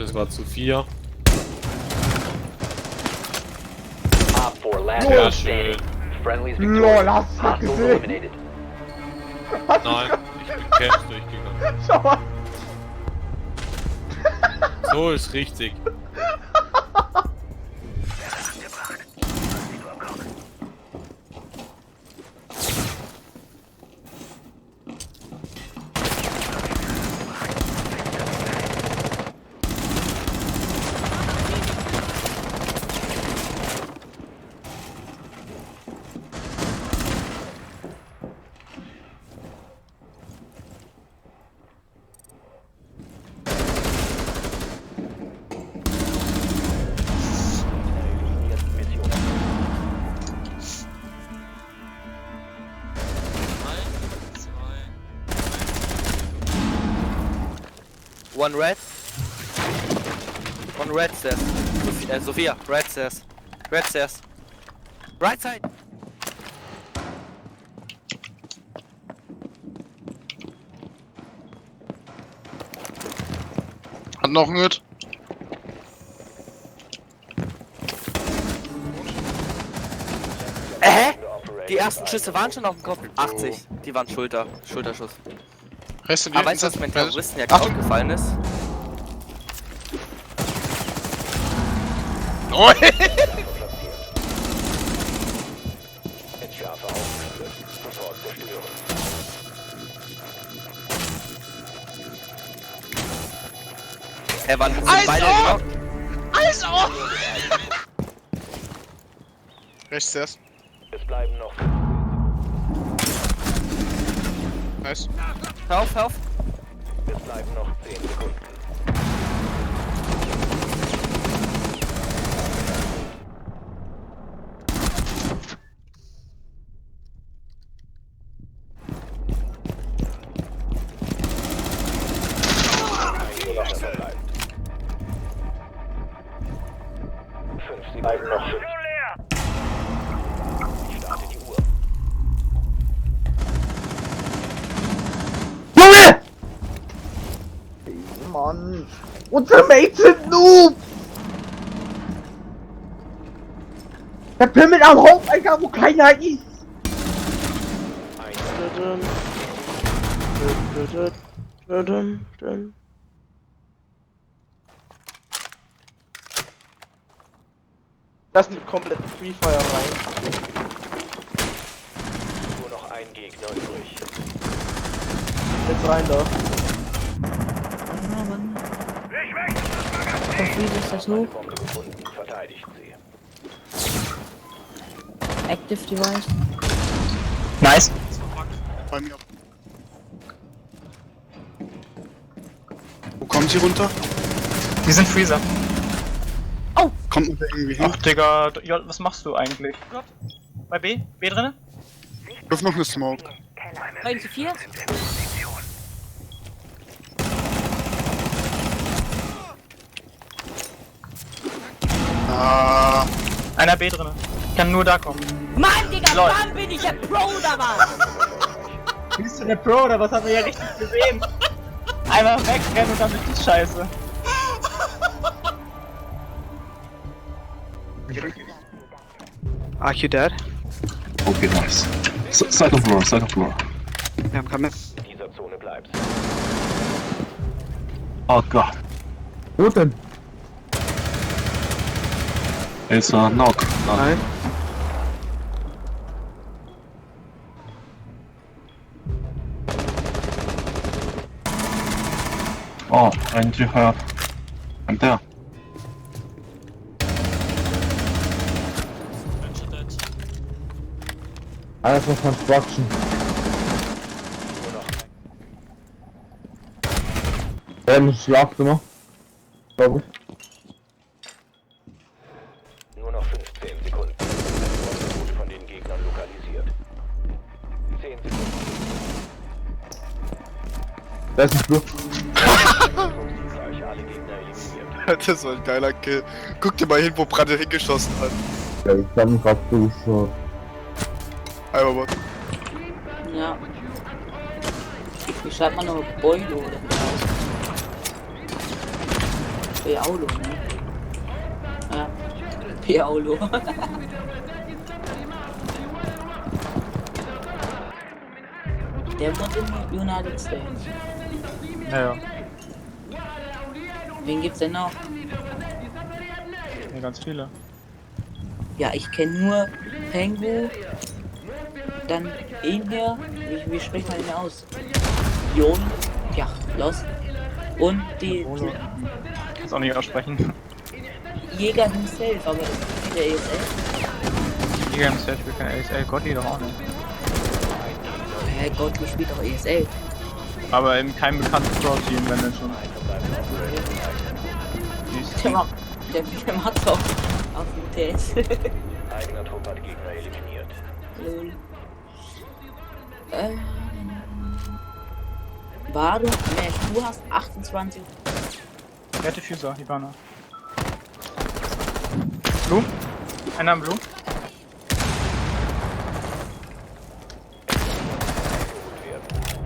Das war zu 4. Op 4 last Sehr man schön. standing. Friendly's Lol, victorious. hast du das Hostiles gesehen? eliminated. Nein, ich bin Camps durchgegangen. Schau mal. So ist richtig. One red. One red stairs. Sophia, red stairs. Red stairs. Right side. Hat noch ein Hit. Hä? Die ersten Schüsse waren schon auf dem Kopf. 80. Die waren Schulterschuss. Rest in die Aber weißt du, was mein Terroristen ja Achtung. aufgefallen ist? Oh, In scharfer Ausführung. Sofort zerstören. Wann sind Eis beide auf! genockt? Eis auf! Rechts erst. Es bleiben noch. Nice. Hör auf, hör auf. Es bleiben noch 10 Sekunden. Ein Überwasser verbleibt. 5 Sekunden noch. Ich starte die Uhr. Junge! Mann. Unsere Mates sind Noobs! Der pimmelt am Haupteingang, wo keiner ist! Lass mich komplett Free Fire rein. Nur noch ein Gegner übrig. Jetzt rein da. Wie ist das hoch? Bombe gefunden. Verteidigt sie. Active Device. Nice. Bei mir. Wo kommt sie runter? Die sind Freezer. Kommt man da irgendwie hin? Ach Digga, J, was machst du eigentlich? Bei B? B drinne? Wirf noch eine Smoke. 1 zu 4. Ah, Einer B drinne. Kann nur da kommen. Mann, Digga, Lol. wann bin ich der Pro da war? Bist du der Pro oder was haben wir ja richtig gesehen? Einmal wegrennen und dann ist die Scheiße. Are you dead? Okay, nice. Second floor, second floor. Yeah, I'm coming. In dieser Zone bleibst. Oh god, Wo denn? it's a knock. Nein. Oh, I need to help. I'm there. Alles von Construction. Im Schlafzimmer. Glaube ich. Nur noch 15 Sekunden. Das Wort wurde von den Gegnern lokalisiert. 10 Sekunden. Da ist ein Flur. Siegreich, alle Gegner eliminiert. das war ein geiler Kill. Guck dir mal hin, wo Brande hingeschossen hat. Ja, ich hab ihn grad zugeschaut. Einmal was. Ja. Wie schreibt man noch Boilo oder wie Piaulo, ne? Ja. Piaulo. Der wohnt in United States. Naja, Wen gibt's denn noch? ja, ganz viele. Ja, ich kenne nur Pengu. Dann ihn hier. Wie spricht man ihn aus? Jon. Ja, los. Und die Polo. Kannst auch nicht aussprechen. Jäger himself, aber das ist der ESL. Jäger im Set, wir können ASL, Gottlieb doch auch nicht. Hä, Gott, du spielst doch ESL. Aber in keinem bekannten Pro-Team, wenn denn schon. Süß. Der macht's auch auf dem TS. Eigener Trupp hat Gegner eliminiert. Lol. Bado, Mesh, du hast 28. Wer hat Diffuser? Hibana. Blue? Einer am Blue?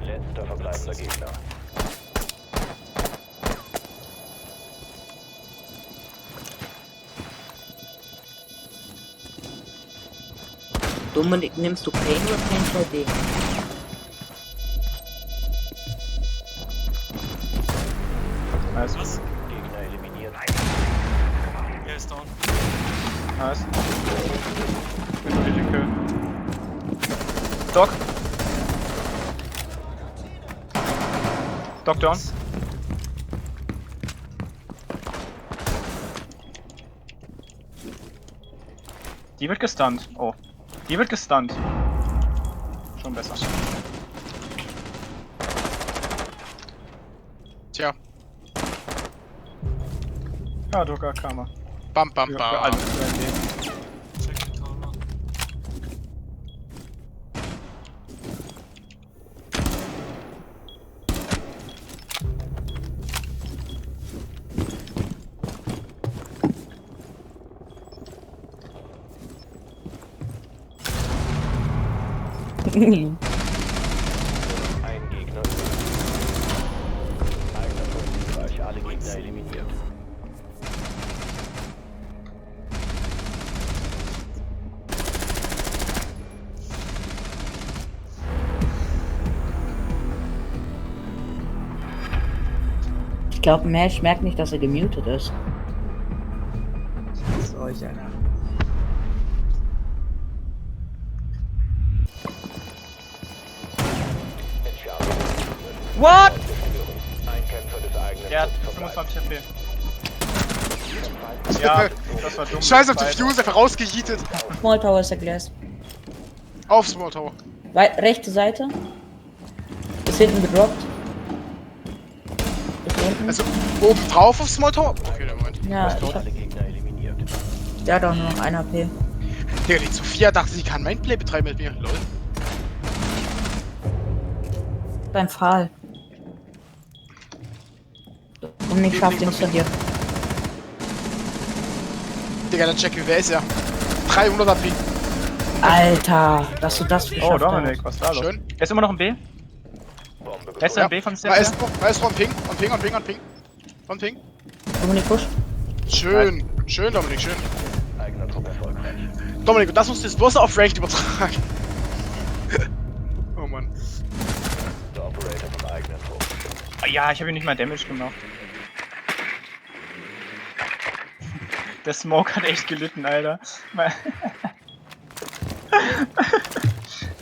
Letzter verbleibender Gegner. Dominik, nimmst du Pain oder Pain 2D? Nice. Gegner eliminiert. Er ist down. Nice. Critical. Doc. Doc down. Die wird gestunt. Oh. Die wird gestunt. Schon besser. Tja, Ja, Docker Karma. bam bam Für bam. alles für ein Leben. Ein Gegner. Eigener Truppbereich. Alle Gegner eliminiert. Ich glaube, Mesh merkt nicht, dass er gemutet ist. Solch einer. What? Ein Kämpfer des eigenen Der hat Trupps verbleibt. 25 HP. Ja, das war dumm. Scheiß auf Beide. Diffuse, einfach rausgejietet. Small Tower ist der Glass. Auf Small Tower. Rechte Seite. Ist hinten gedroppt. Ist hinten. Also oben drauf auf Small Tower. Okay, der Moment. Ja, ich hab, Alle Gegner eliminiert. der hat auch nur noch 1 HP. Digga, die Sophia dachte, sie kann Mindplay betreiben mit mir. Lol. Beim Pfahl. Und ich schaff den zu dir. Digga, der Jackie, wer ist er? 300 AP. Alter, dass du das Oh, geschafft Dominik, hast. was war los? Schön. Er ist immer noch im B? Bombe Er ist gefunden. im B von Step? Maestro, on Ping, on Ping, on Ping, on Ping. On Ping. Dominik, push. Schön. Schön, Dominik, schön. Eigener Trupp erfolgreich. Dominik, das musst du jetzt bloß auf Ranked übertragen. Oh Mann. Der Operator vom eigenen Trupp. Ah, ja, ich habe ihm nicht mal Damage gemacht. Der Smoke hat echt gelitten, Alter.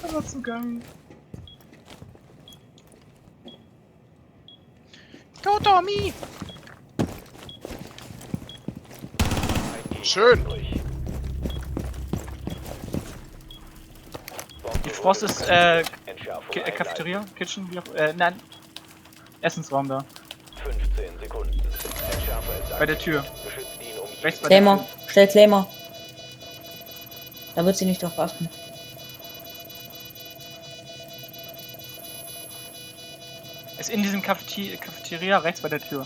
Das war zu geil. Go, Tommy! Schön. Die Frost ist, Cafeteria, Kitchen, wie auch, nein. Essensraum da. 15 Sekunden. Entschärfer ist Bei der Tür. Beschützt ihn um Rechts bei Claymore, der Tür. stell Claymore. Da wird sie nicht drauf achten. Ist in diesem Cafeteria rechts bei der Tür.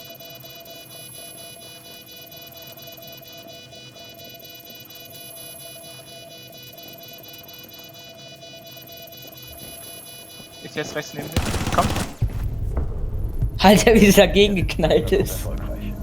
Ist jetzt rechts neben dir. Komm. Alter, wie es dagegen geknallt ist. erfolgreich.